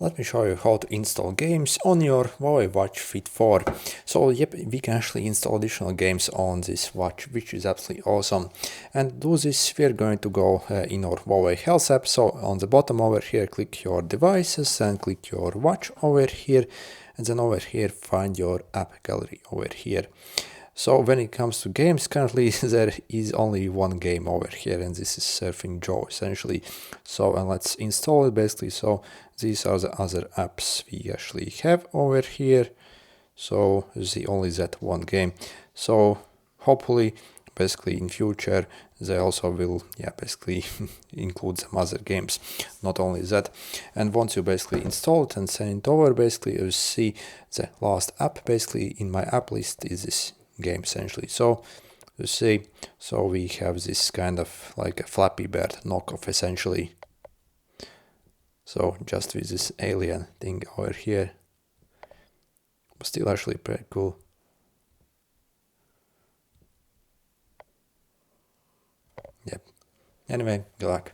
Let me show you how to install games on your Huawei Watch Fit 4. So yep, we can actually install additional games on this watch, which is absolutely awesome. And to do this, we're going to go in our Huawei Health app. So on the bottom over here, click your devices and click your watch over here. And then over here, find your app gallery over here. So when it comes to games, currently there is only one game over here, and this is Surfing Joe essentially. So and let's install it basically. So these are the other apps we actually have over here. So this is only that one game. So hopefully basically in future they also will basically include some other games, not only that. And once you basically install it and send it over, basically you see the last app basically in my app list is this game essentially. So you see, so we have this kind of like a Flappy Bird knockoff essentially. So just with this alien thing over here, but still actually pretty cool. Yep. Anyway, good luck.